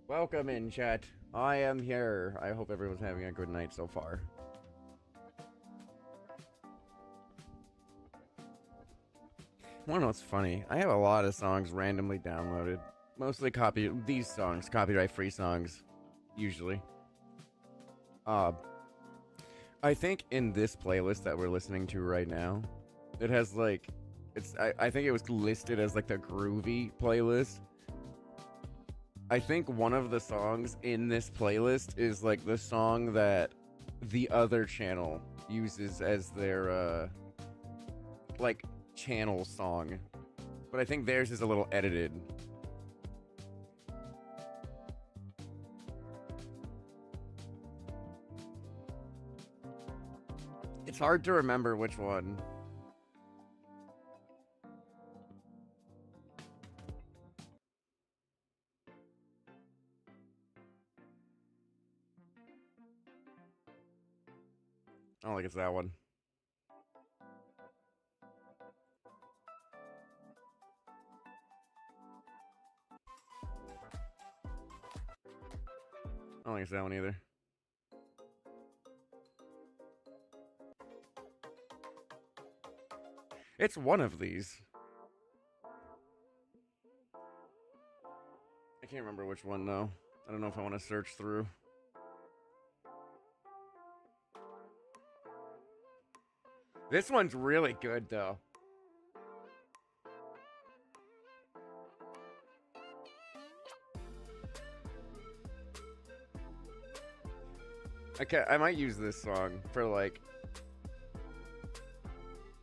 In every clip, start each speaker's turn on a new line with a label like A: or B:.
A: Welcome in, chat. I am here. I hope everyone's having a good night so far. Wanna know what's funny? I have a lot of songs randomly downloaded. Mostly these songs, copyright-free songs, usually. Uh, I think in this playlist that we're listening to right now, it has like, I think it was listed as like the groovy playlist. I think one of the songs in this playlist is like the song that the other channel uses as their like channel song, but I think theirs is a little edited. It's hard to remember which one. I don't think it's that one. I don't think it's that one either. It's one of these. I can't remember which one though. I don't know if I want to search through. This one's really good though. Okay, I might use this song for like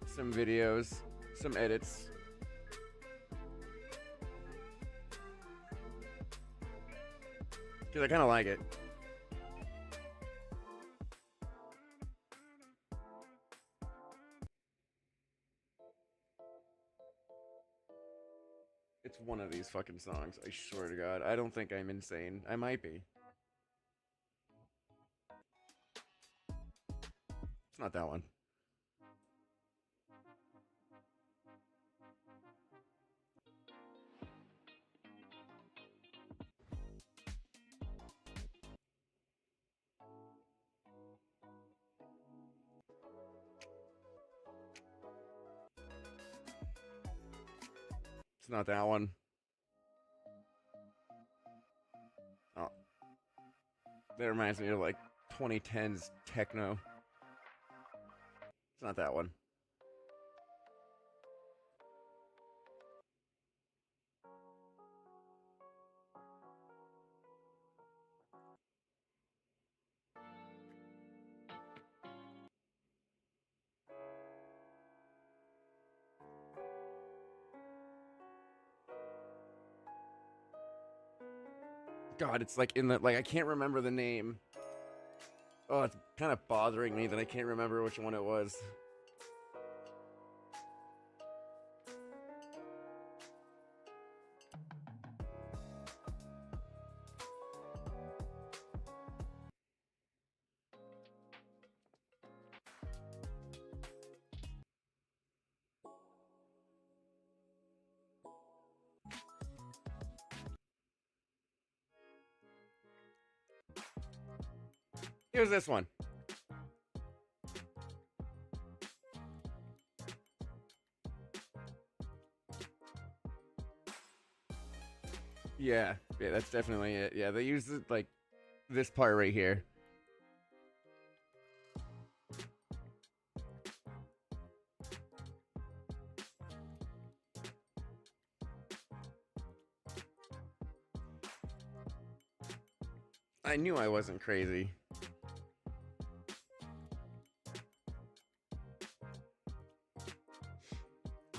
A: some videos, some edits. Because I kind of like it. It's one of these fucking songs, I swear to God. I don't think I'm insane. I might be. It's not that one. It's not that one. Oh. That reminds me of like 2010s techno. It's not that one. God, it's like in the, like, I can't remember the name. Oh, it's kind of bothering me that I can't remember which one it was. Here's this one. Yeah, that's definitely it. Yeah, they use it, like, this part right here. I knew I wasn't crazy.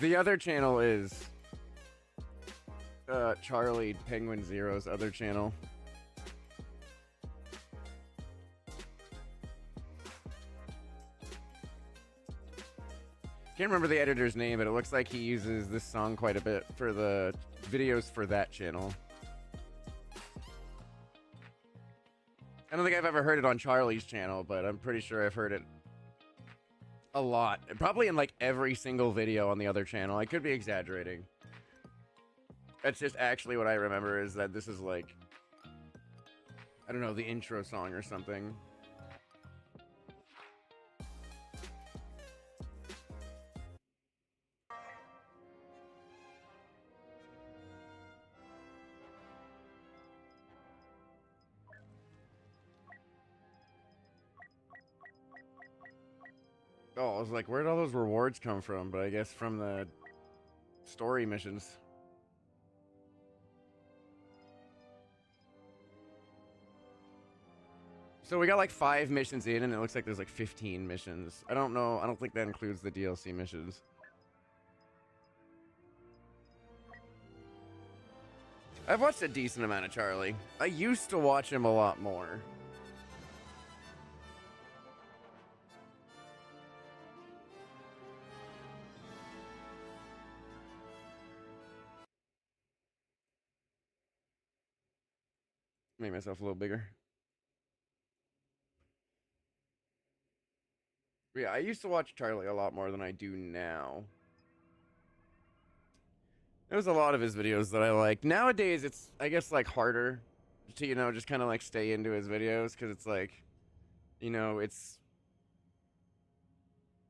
A: The other channel is Charlie Penguin Zero's other channel. Can't remember the editor's name, but it looks like he uses this song quite a bit for the videos for that channel. I don't think I've ever heard it on Charlie's channel, but I'm pretty sure I've heard it a lot. Probably in like every single video on the other channel. I could be exaggerating. That's just actually what I remember, is that this is like I don't know, the intro song or something. Oh, I was like, where'd all those rewards come from? But I guess from the story missions. So we got like 5 missions in, and it looks like there's like 15 missions. I don't know. I don't think that includes the DLC missions. I've watched a decent amount of Charlie. I used to watch him a lot more. Make myself a little bigger. But yeah, I used to watch Charlie a lot more than I do now. There's a lot of his videos that I like. Nowadays, it's, I guess, like harder to, you know, just kind of like stay into his videos because it's like, you know, it's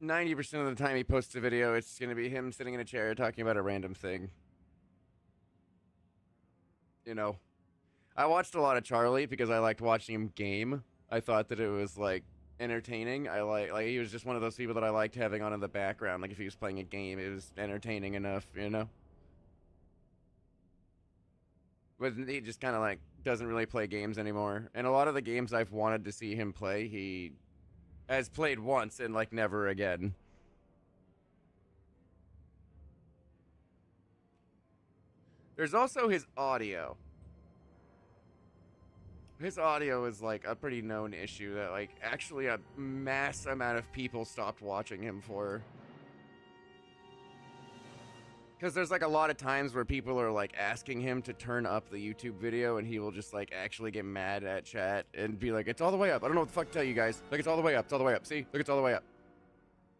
A: 90% of the time he posts a video, it's going to be him sitting in a chair talking about a random thing. You know, I watched a lot of Charlie because I liked watching him game. I thought that it was like entertaining. I like he was just one of those people that I liked having on in the background. Like if he was playing a game, it was entertaining enough, you know. But he just kind of like doesn't really play games anymore. And a lot of the games I've wanted to see him play, he has played once and like never again. There's also his audio. His audio is like a pretty known issue that like actually a mass amount of people stopped watching him for. Because there's like a lot of times where people are like asking him to turn up the YouTube video and he will just like actually get mad at chat and be like, it's all the way up. I don't know what the fuck to tell you guys. Like, it's all the way up. It's all the way up. See? Look, it's all the way up.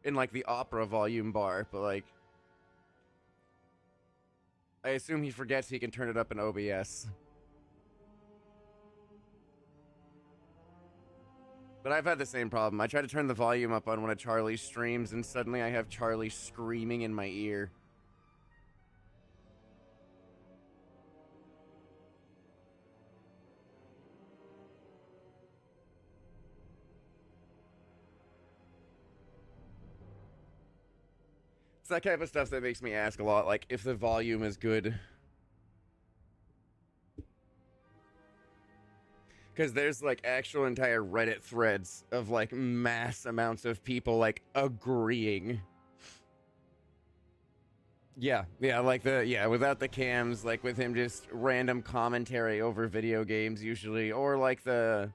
A: In like the opera volume bar. But like, I assume he forgets he can turn it up in OBS. But I've had the same problem. I try to turn the volume up on one of Charlie's streams and suddenly I have Charlie screaming in my ear. It's that type of stuff that makes me ask a lot, like, if the volume is good. Because there's, like, actual entire Reddit threads of, like, mass amounts of people, like, agreeing. Yeah, without the cams, like, with him just random commentary over video games, usually. Or, like, like,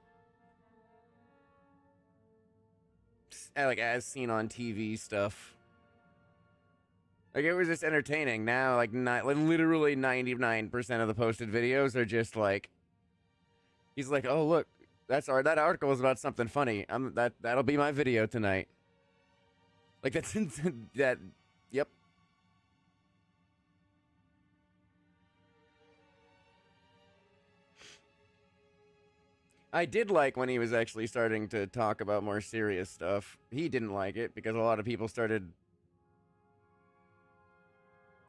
A: as seen on TV stuff. Like, it was just entertaining. Now, like, literally 99% of the posted videos are just, like... He's like, oh, look, that article is about something funny. That'll be my video tonight. Like, that's... that... Yep. I did like when he was actually starting to talk about more serious stuff. He didn't like it because a lot of people started...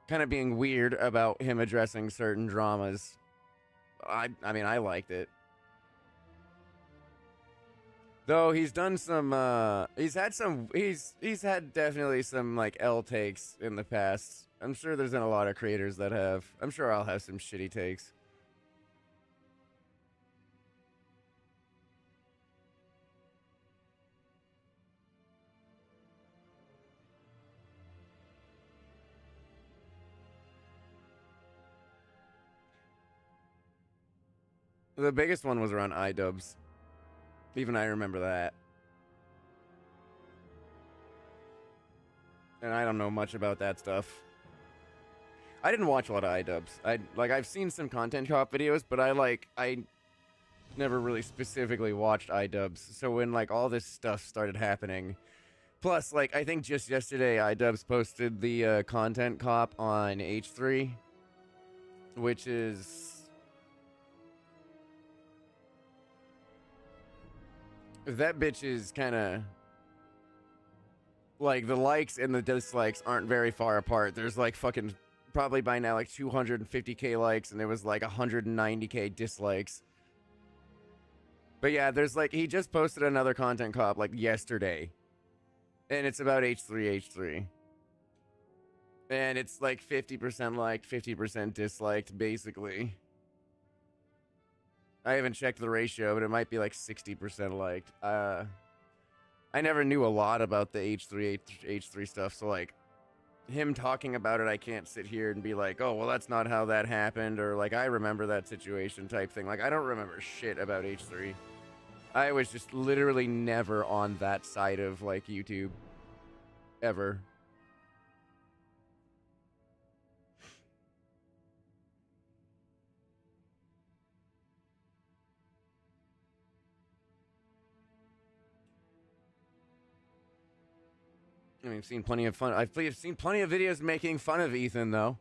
A: kind of being weird about him addressing certain dramas. I mean, I liked it. Though he's done some, he's had definitely some, like, L takes in the past. I'm sure there's been a lot of creators that have. I'm sure I'll have some shitty takes. The biggest one was around iDubbbz. Even I remember that. And I don't know much about that stuff. I didn't watch a lot of iDubbbz. I've seen some content co-op videos, but I never really specifically watched iDubbbz. So when, like, all this stuff started happening, plus, like, I think just yesterday iDubbbz posted the content co-op on H3, which is... That bitch is kind of like the likes and the dislikes aren't very far apart. There's like fucking probably by now like 250k likes and there was like 190k dislikes. But yeah, there's like he just posted another content cop like yesterday. And it's about H3H3. And it's like 50% liked, 50% disliked, basically. I haven't checked the ratio, but it might be like 60% liked. I never knew a lot about the H3 stuff, so like him talking about it, I can't sit here and be like, oh, well, that's not how that happened, or like I remember that situation type thing. Like I don't remember shit about H3. I was just literally never on that side of like YouTube ever. I mean, I've seen plenty of fun. I've seen plenty of videos making fun of Ethan, though.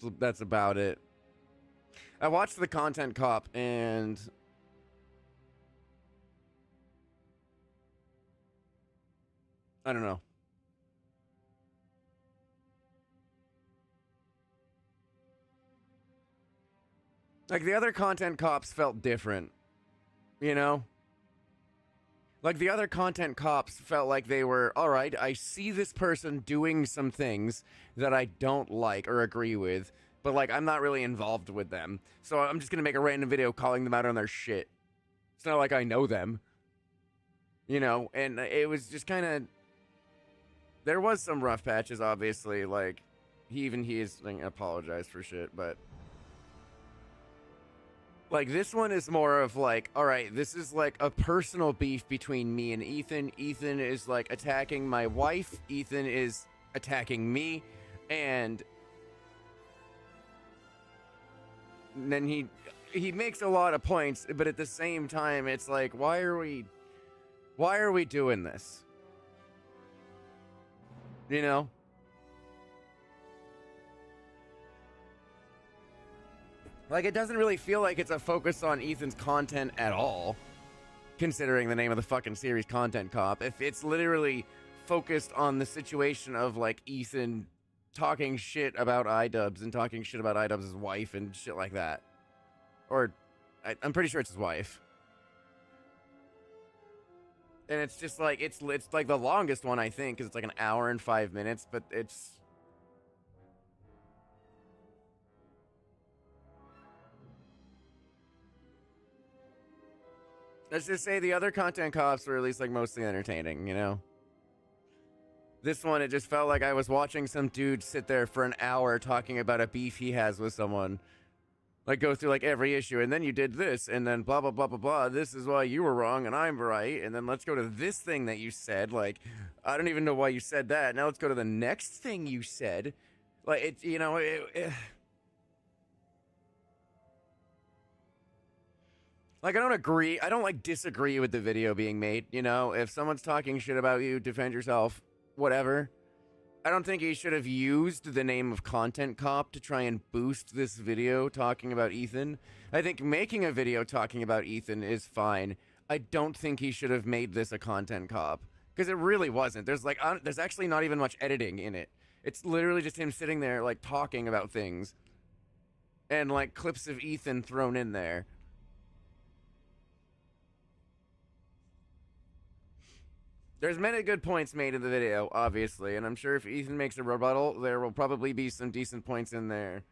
A: So that's about it. I watched the content cop and I don't know. Like the other content cops felt different, you know? Like the other content cops felt like they were, all right, I see this person doing some things that I don't like or agree with, but like I'm not really involved with them. So I'm just going to make a random video calling them out on their shit. It's not like I know them. You know, and it was just kind of there was some rough patches obviously, like he is like, apologized for shit, but like, this one is more of like, all right, this is like a personal beef between me and Ethan. Ethan is like attacking my wife. Ethan is attacking me. And then he makes a lot of points, but at the same time, it's like, why are we doing this? You know? Like, it doesn't really feel like it's a focus on Ethan's content at all, considering the name of the fucking series, Content Cop. If it's literally focused on the situation of, like, Ethan talking shit about iDubbbz and talking shit about iDubbbz' wife and shit like that. Or, I'm pretty sure it's his wife. And it's just like, it's like the longest one, I think, because it's like an hour and 5 minutes, but it's... Let's just say the other content cops were at least like mostly entertaining, you know? This one, it just felt like I was watching some dude sit there for an hour talking about a beef he has with someone. Like, go through like every issue, and then you did this, and then blah, blah, blah, blah, blah. This is why you were wrong, and I'm right. And then let's go to this thing that you said. Like, I don't even know why you said that. Now let's go to the next thing you said. Like, it, you know, like, I don't agree. I don't, like, disagree with the video being made, you know? If someone's talking shit about you, defend yourself, whatever. I don't think he should have used the name of Content Cop to try and boost this video talking about Ethan. I think making a video talking about Ethan is fine. I don't think he should have made this a Content Cop. Because it really wasn't. There's, like, there's actually not even much editing in it. It's literally just him sitting there, like, talking about things. And, like, clips of Ethan thrown in there. There's many good points made in the video, obviously, and I'm sure if Ethan makes a rebuttal, there will probably be some decent points in there.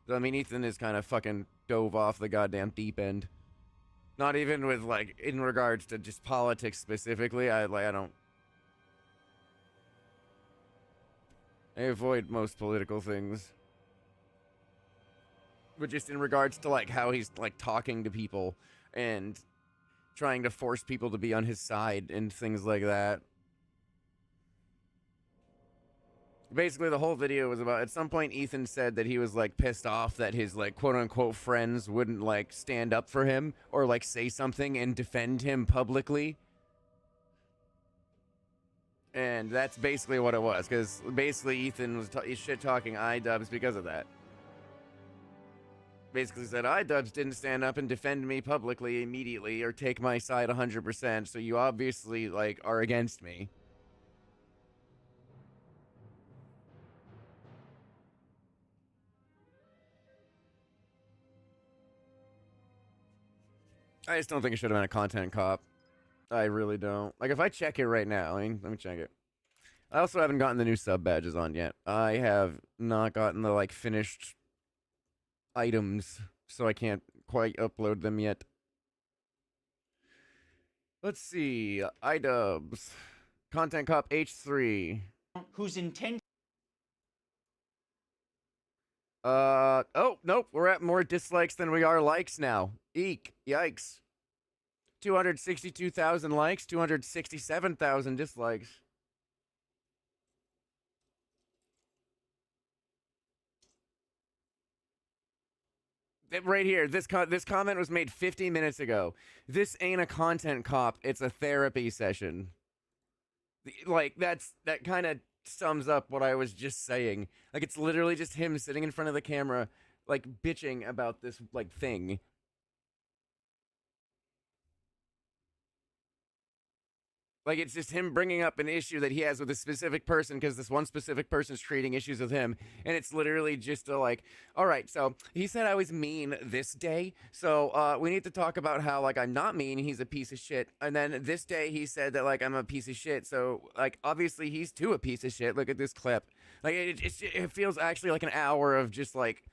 A: I mean, Ethan is kind of fucking dove off the goddamn deep end. Not even with, like, in regards to just politics specifically. I avoid most political things. But just in regards to, like, how he's, like, talking to people and trying to force people to be on his side and things like that. Basically, the whole video was about, at some point, Ethan said that he was, like, pissed off that his, like, quote-unquote friends wouldn't, like, stand up for him or, like, say something and defend him publicly. And that's basically what it was, because basically Ethan was shit-talking iDubbbz because of that. basically said, iDubbbz didn't stand up and defend me publicly immediately or take my side 100%, so you obviously, like, are against me. I just don't think it should have been a content cop. I really don't. Like, if I check it right now, let me check it. I also haven't gotten the new sub badges on yet. I have not gotten the, like, finished items, so I can't quite upload them yet. Let's see. iDubbbz. Content Cop H3.
B: Whose intent.
A: Oh, nope. We're at more dislikes than we are likes now. Eek. Yikes. 262,000 likes, 267,000 dislikes. Right here, this comment was made 50 minutes ago. This ain't a content cop, it's a therapy session. Like, that kind of sums up what I was just saying. Like, it's literally just him sitting in front of the camera, like, bitching about this, like, thing. Like, it's just him bringing up an issue that he has with a specific person because this one specific person's creating issues with him. And it's literally just like, all right, so he said I was mean this day. So we need to talk about how, like, I'm not mean. He's a piece of shit. And then this day he said that, like, I'm a piece of shit. So, like, obviously he's too a piece of shit. Look at this clip. Like, it feels actually like an hour of just, like,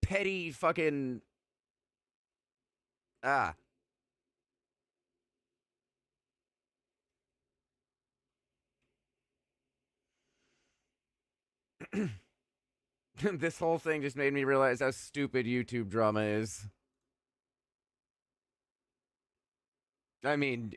A: petty fucking... Ah. This whole thing just made me realize how stupid YouTube drama is. I mean,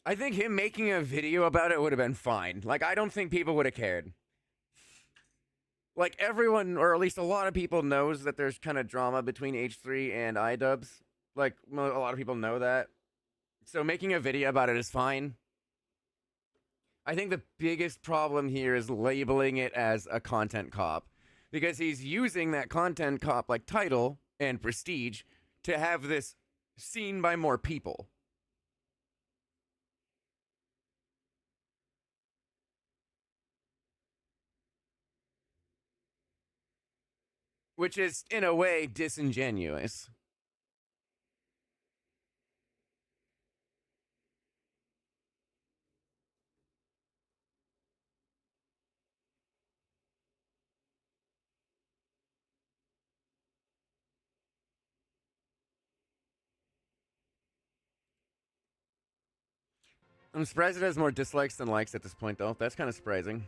A: I think him making a video about it would have been fine. Like, I don't think people would have cared. Like, everyone, or at least a lot of people, knows that there's kind of drama between H3 and iDubbbz. Like, a lot of people know that. So making a video about it is fine. I think the biggest problem here is labeling it as a content cop. Because he's using that content cop, like, title and prestige to have this seen by more people. Which is, in a way, disingenuous. I'm surprised it has more dislikes than likes at this point, though. That's kind of surprising.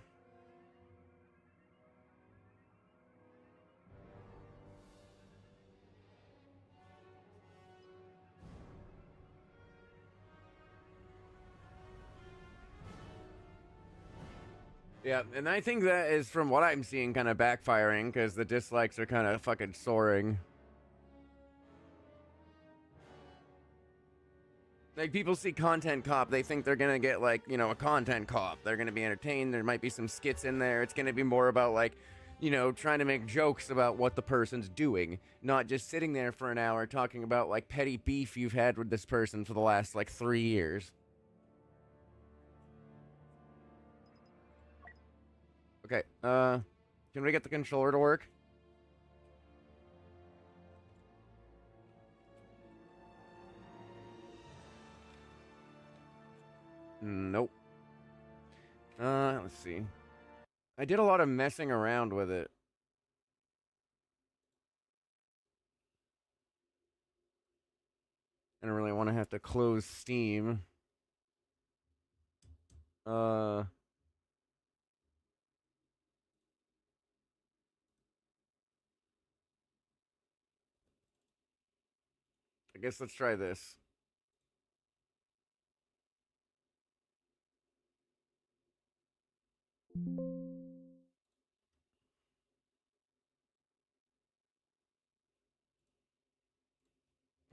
A: Yeah, and I think that is, from what I'm seeing, kind of backfiring, because the dislikes are kind of fucking soaring. Like, people see content cop, they think they're gonna get, like, you know, a content cop. They're gonna be entertained, there might be some skits in there. It's gonna be more about, like, you know, trying to make jokes about what the person's doing, not just sitting there for an hour talking about, like, petty beef you've had with this person for the last, like, 3 years. Okay, can we get the controller to work? Nope. Let's see. I did a lot of messing around with it. I don't really want to have to close Steam. I guess let's try this.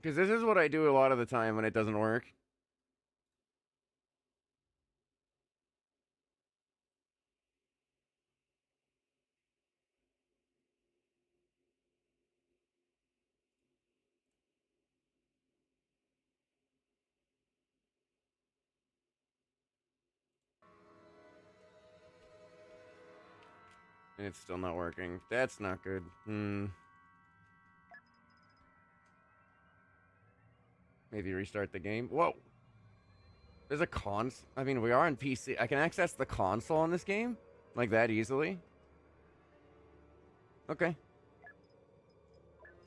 A: Because this is what I do a lot of the time when it doesn't work. And it's still not working. That's not good. Maybe restart the game. Whoa. There's a cons. I mean, we are on PC. I can access the console in this game? Like that easily? Okay.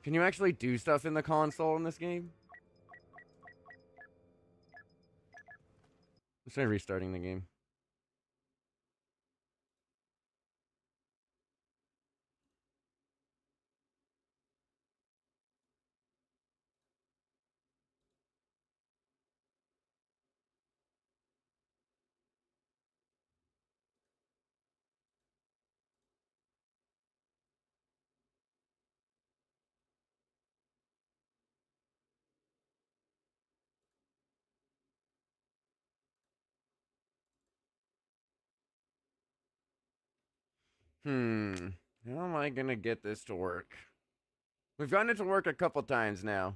A: Can you actually do stuff in the console in this game? Let's try restarting the game. Hmm. How am I gonna get this to work? We've gotten it to work a couple times now.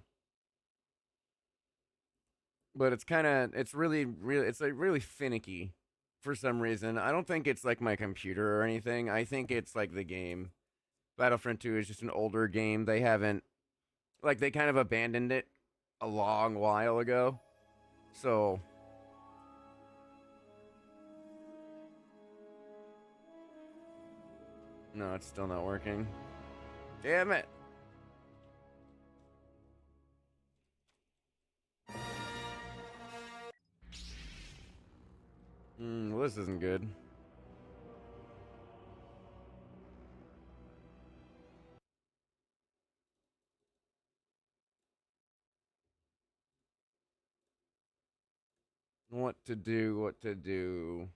A: But it's kind of, it's really, it's like really finicky for some reason. I don't think it's like my computer or anything. I think it's like the game. Battlefront 2 is just an older game. They haven't, like, they kind of abandoned it a long while ago. So, no, it's still not working. Damn it. Well, this isn't good. What to do, what to do.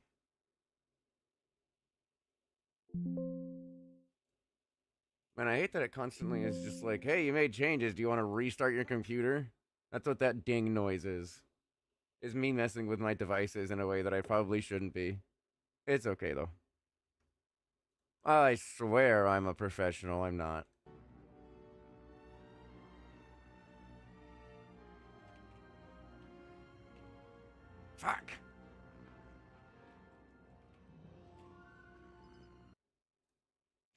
A: Man, I hate that it constantly is just like, hey, you made changes. Do you want to restart your computer? That's what that ding noise is. Is me messing with my devices in a way that I probably shouldn't be. It's okay though. I swear I'm a professional. I'm not. Fuck.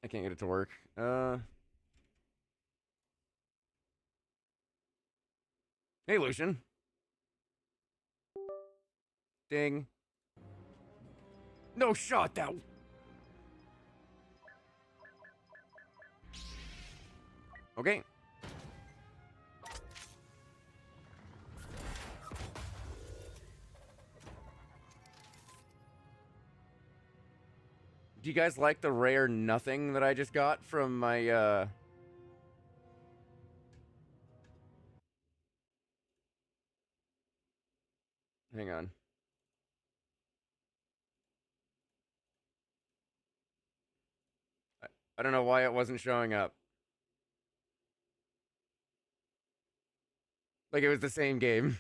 A: I can't get it to work. Hey, Lucian. Ding. No shot that. Okay. Do you guys like the rare nothing that I just got from my, Hang on. I don't know why it wasn't showing up. Like it was the same game.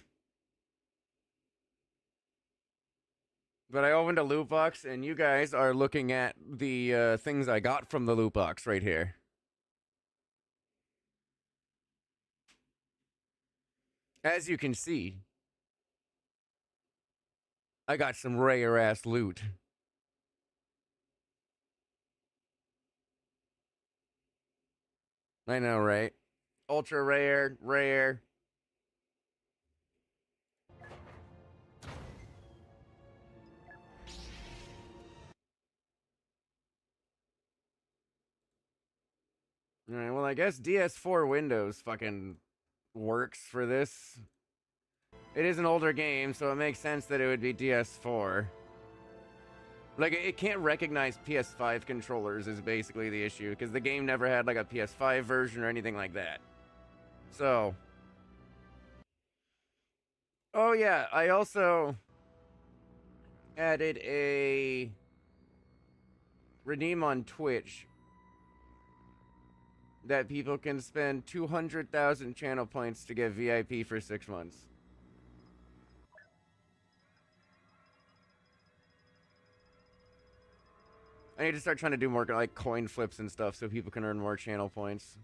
A: But I opened a loot box, and you guys are looking at the things I got from the loot box right here. As you can see, I got some rare ass loot. I know, right? Ultra rare, rare. All right, well, I guess DS4 Windows fucking works for this. It is an older game, so it makes sense that it would be DS4. Like, it can't recognize PS5 controllers is basically the issue, because the game never had, like, a PS5 version or anything like that. So... Oh, yeah, I also added a redeem on Twitch that people can spend 200,000 channel points to get VIP for 6 months. I need to start trying to do more like coin flips and stuff so people can earn more channel points.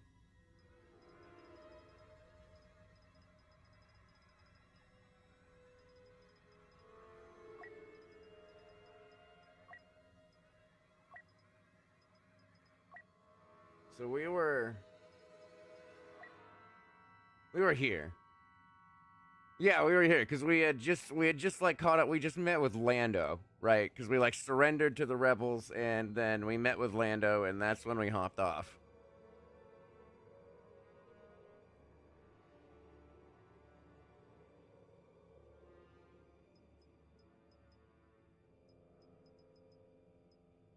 A: So we were here. Yeah, we were here because we had just like caught up. We just met with Lando, right? Because we like surrendered to the rebels, and then we met with Lando, and that's when we hopped off.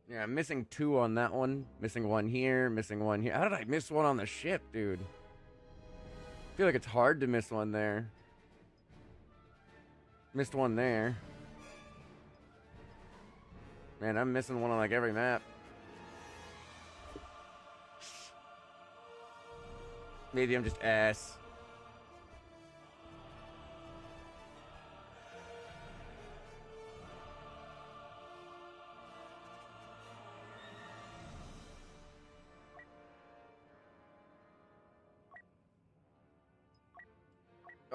A: Yeah, I'm missing 2 on that one. Missing 1 here. Missing 1 here. How did I miss 1 on the ship, dude? I feel like it's hard to miss 1 there. Missed 1 there. Man, I'm missing 1 on like every map. Maybe I'm just ass.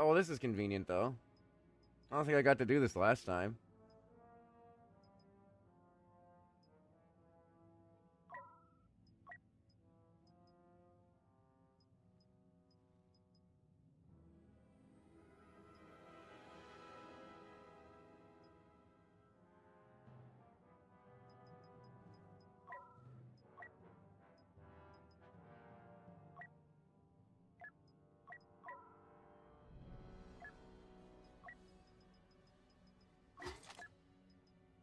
A: Oh, well, this is convenient, though. I don't think I got to do this last time.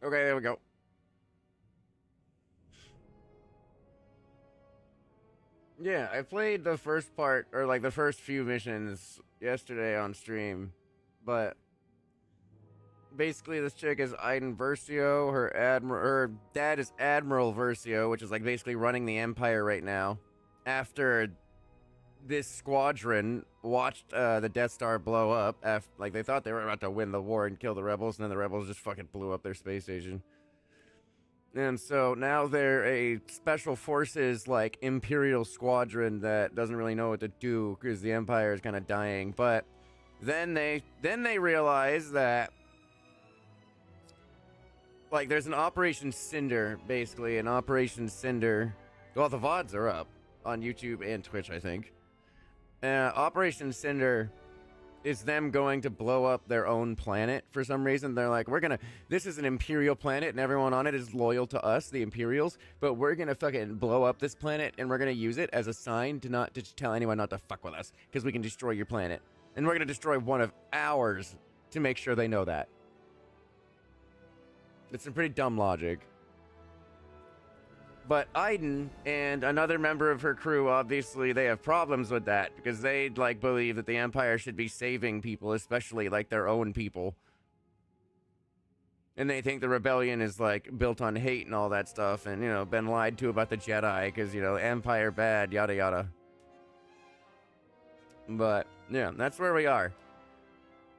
A: Okay, there we go. Yeah, I played the first part, or like the first few missions yesterday on stream, but basically this chick is Iden Versio, her dad is Admiral Versio, which is like basically running the Empire right now, after this squadron watched the Death Star blow up, after, like they thought they were about to win the war and kill the rebels, and then the rebels just fucking blew up their space station. And so now they're a special forces like Imperial squadron that doesn't really know what to do because the Empire is kind of dying. But then they realize that like there's an Operation Cinder, basically an Operation Cinder. Well, the VODs are up on YouTube and Twitch, I think. Operation Cinder is them going to blow up their own planet for some reason. They're like, this is an Imperial planet and everyone on it is loyal to us, the Imperials, but we're gonna fucking blow up this planet and we're gonna use it as a sign to tell anyone not to fuck with us, because we can destroy your planet. And we're gonna destroy one of ours to make sure they know that. It's some pretty dumb logic. But Iden and another member of her crew, obviously, they have problems with that because they, like, believe that the Empire should be saving people, especially, like, their own people. And they think the rebellion is, like, built on hate and all that stuff and, you know, been lied to about the Jedi because, you know, Empire bad, yada yada. But, yeah, that's where we are.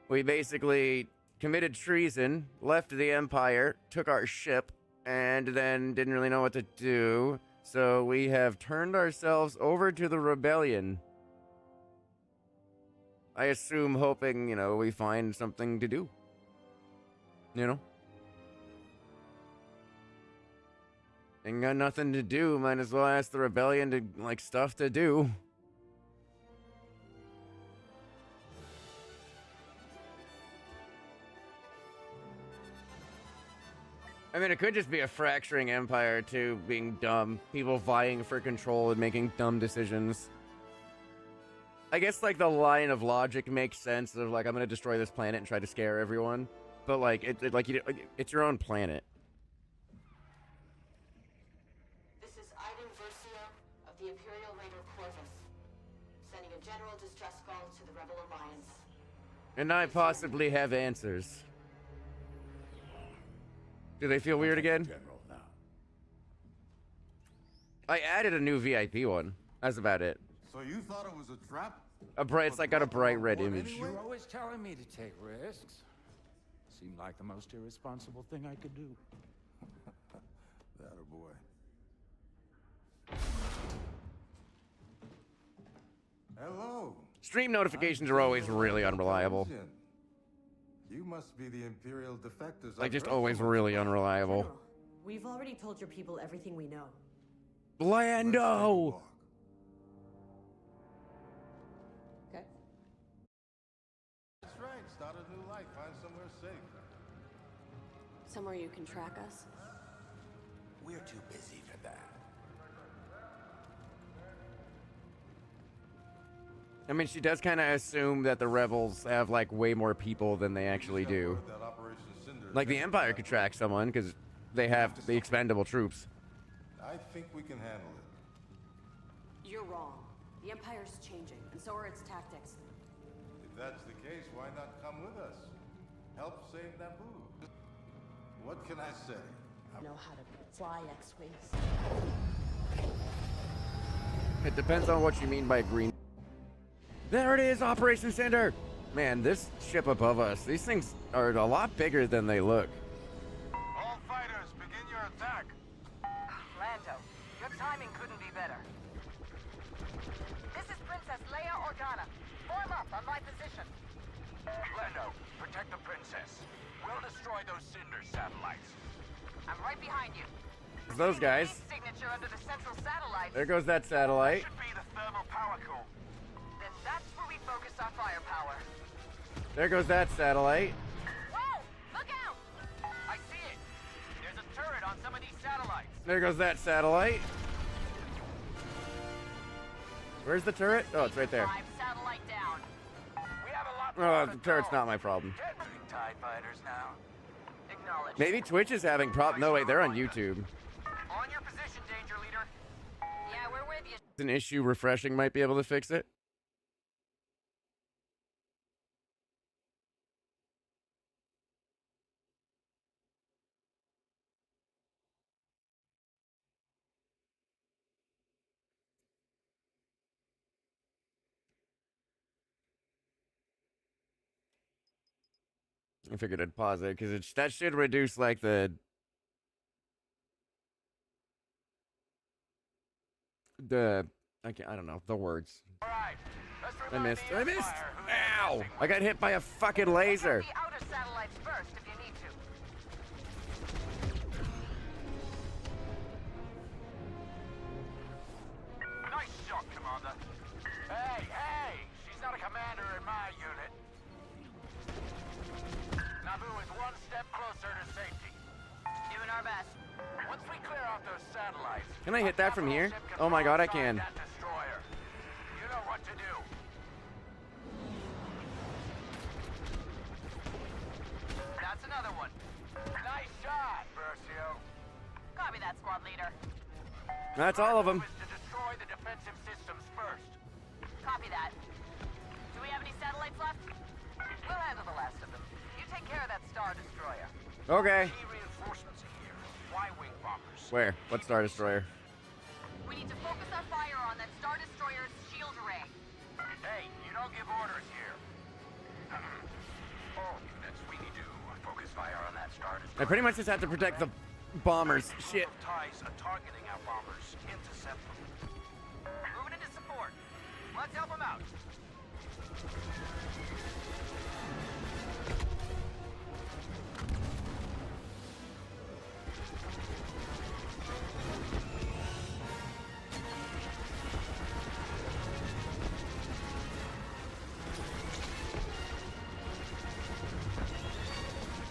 A: We basically committed treason, left the Empire, took our ship, and then didn't really know what to do, so we have turned ourselves over to the rebellion. I assume hoping, you know, we find something to do. You know? Ain't got nothing to do, might as well ask the rebellion to, like, stuff to do. I mean, it could just be a fracturing empire, too, being dumb. People vying for control and making dumb decisions. I guess, like, the line of logic makes sense of, like, I'm gonna destroy this planet and try to scare everyone. But, like, it's your own planet.
B: This is Iden Versio of the Imperial Raider Corvus, sending a general distress call to the Rebel Alliance.
A: And I possibly have answers. Do they feel weird again?
C: General now.
A: I added a new VIP one. That's about it.
C: So you thought it was a trap?
A: A bright, it's like got a bright red
C: Welcome on
A: image.
C: board
D: You're always telling me to take risks. Seemed like the most irresponsible thing I could do.
C: That a boy. Hello.
A: Stream notifications are always really unreliable.
C: You must be the Imperial defectors.
A: Like,
C: I've
A: just
C: heard
A: always
C: from.
A: really unreliable.
E: General, we've already told your people everything we know.
C: Let's take a
A: Lando!
C: walk.
E: Okay.
C: That's right. Start a new life. Find somewhere safe.
E: Somewhere you can track us?
D: We're too busy for that.
A: I mean, she does kind of assume that the rebels have, like, way more people than they actually
C: Just got
A: do.
C: word that Operation Cinder is
A: Like, the
C: headed
A: Empire
C: that
A: could
C: way.
A: track someone, because they have the expendable troops.
C: I think we can handle it.
E: You're wrong. The Empire's changing, and so are its tactics.
C: If that's the case, why not come with us? Help save Naboo. What can I say?
E: Know how to fly X-Wings.
A: It depends on what you mean by green. There it is, Operation Cinder! Man, this ship above us, these things are a lot bigger than they look.
C: All fighters, begin your attack.
F: Lando, your timing couldn't be better. This is Princess Leia Organa. Form up on my position.
D: Lando, protect the princess. We'll destroy those Cinder satellites.
F: I'm right behind you.
A: It's those guys.
F: Base signature under the central satellite.
A: There goes that satellite.
D: Should be the thermal power core.
F: Then that's where we focus our firepower.
A: There goes that satellite.
F: Whoa! Look out!
D: I see it. There's a turret on some of these satellites.
A: There goes that satellite. Where's the turret? Oh, it's right there.
F: 5 satellite down.
D: We have a lot
A: Oh,
D: more
A: the
D: to
A: turret's
D: go.
A: not my problem.
D: Get moving, TIE fighters now.
F: Acknowledged.
A: Maybe Twitch is having problem. No, wait, they're on YouTube.
D: On your position, Danger Leader.
F: Yeah, we're with you.
A: It's an issue. Refreshing might be able to fix it. I figured I'd pause it because that should reduce like the I don't know the words.
D: All right. Let's
A: I
D: remind
A: missed.
D: the
A: I missed.
D: Empire who
A: Ow!
D: they're messing
A: I got hit by a fucking laser.
F: Attack the outer satellites first if you need to.
D: with. Nice shot, Commander. Hey, hey! She's not a commander in my unit. Naboo is one step closer to safety.
F: Doing our best.
D: Once we clear out those satellites,
A: Can I hit that from here?
D: Capital ship
A: Oh my God, I
D: broadside
A: can.
D: that destroyer. You know what to do.
F: That's another one.
D: Nice shot, Versio.
F: Copy that, squad leader.
A: That's all of them.
D: Is to destroy the defensive systems first.
F: Copy that. Do we have any satellites left? We'll handle the last of them. You take care of that Star Destroyer.
A: Okay.
D: Key reinforcements are here. Y-wing bombers.
A: Where? What Star Destroyer?
F: We need to focus our fire on that Star Destroyer's shield array.
D: Hey, you don't give orders here. All units, we need to focus fire on that Star Destroyer.
A: I pretty much just have to protect the bombers. Shit.
D: TIEs are targeting our bombers. Intercept them. Moving into support. Let's help them out.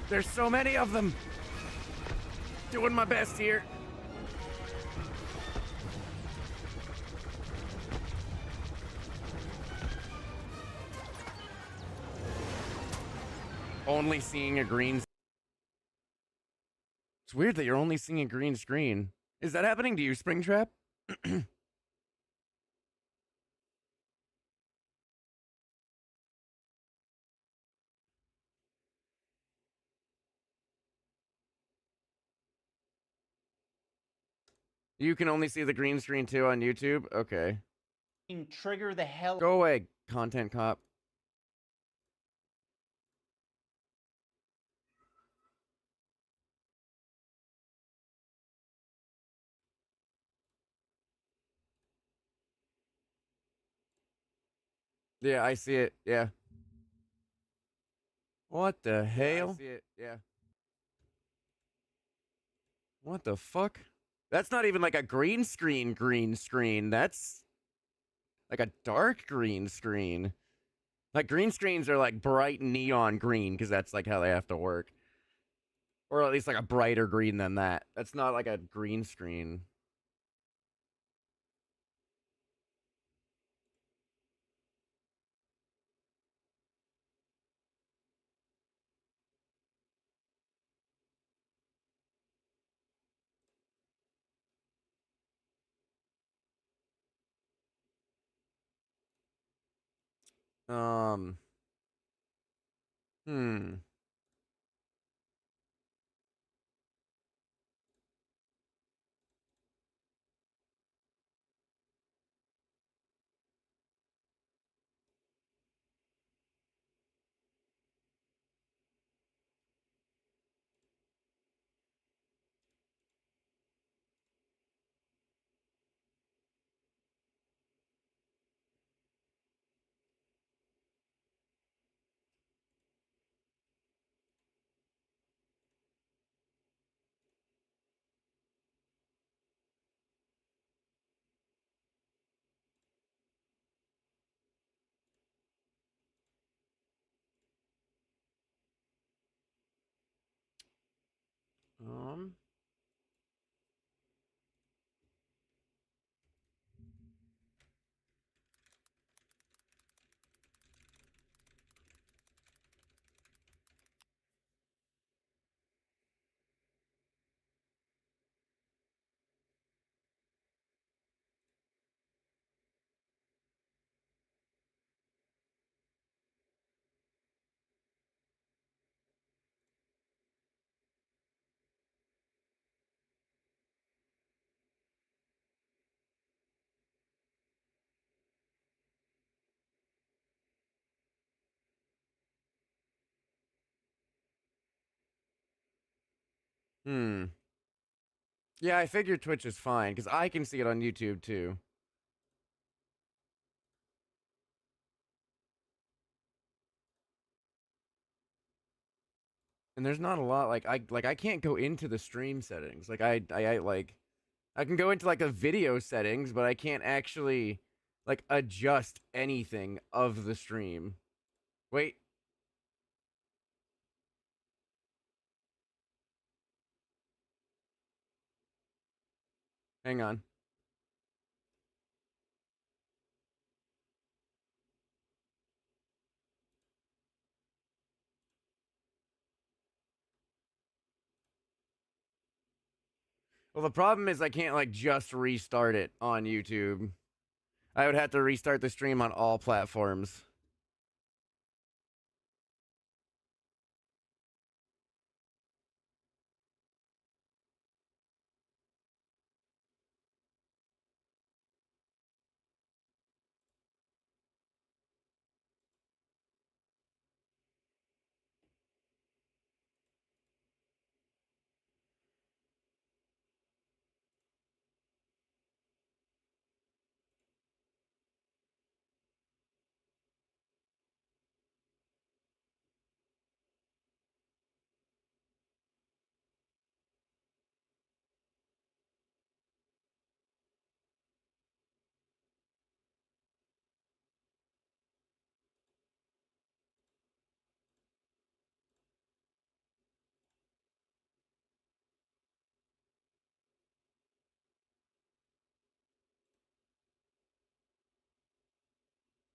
A: There's so many of them. Doing my best here. Only seeing a green. It's weird that you're only seeing a green screen. Is that happening to you, Springtrap? You can only see the green screen too on YouTube? Okay.
G: Trigger the hell.
A: Go away, content cop. Yeah, I see it. Yeah. What the hell? I see it. Yeah. What the fuck? That's not even like a green screen. That's like a dark green screen. Like green screens are like bright neon green because that's like how they have to work. Or at least like a brighter green than that. That's not like a green screen. Um hmm. Um hmm. Yeah, I figured Twitch is fine because I can see it on YouTube too. And there's not a lot I can't go into the stream settings. I can go into like the video settings, but I can't actually like adjust anything of the stream. Wait, hang on. Well, the problem is I can't like just restart it on YouTube. I would have to restart the stream on all platforms.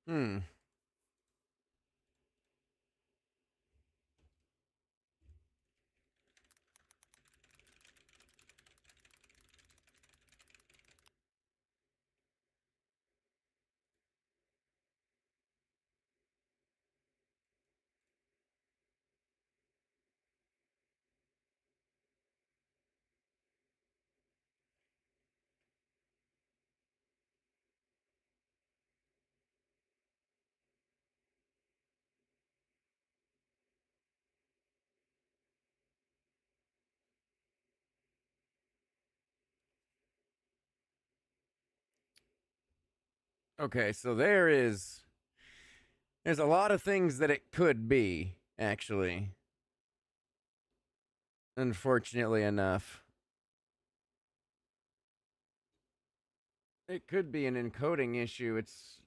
A: Hmm. Okay, so there's a lot of things that it could be, actually. Unfortunately enough. It could be an encoding issue. It's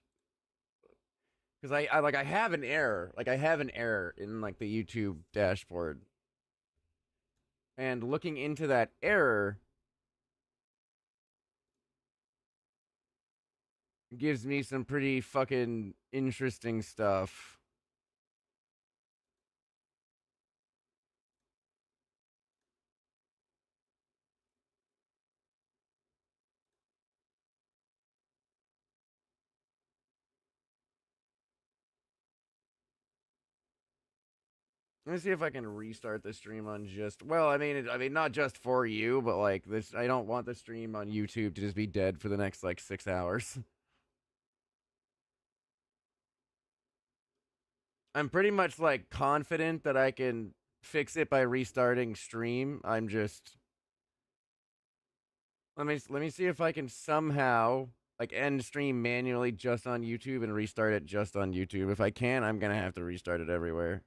A: because I have an error. Like I have an error in like the YouTube dashboard. And looking into that error gives me some pretty fucking interesting stuff. Let me see if I can restart the stream on just. Well, I mean, not just for you, but like this. I don't want the stream on YouTube to just be dead for the next like 6 hours. I'm pretty much like confident that I can fix it by restarting stream. I'm just. Let me see if I can somehow like end stream manually just on YouTube and restart it just on YouTube. If I can, I'm gonna have to restart it everywhere.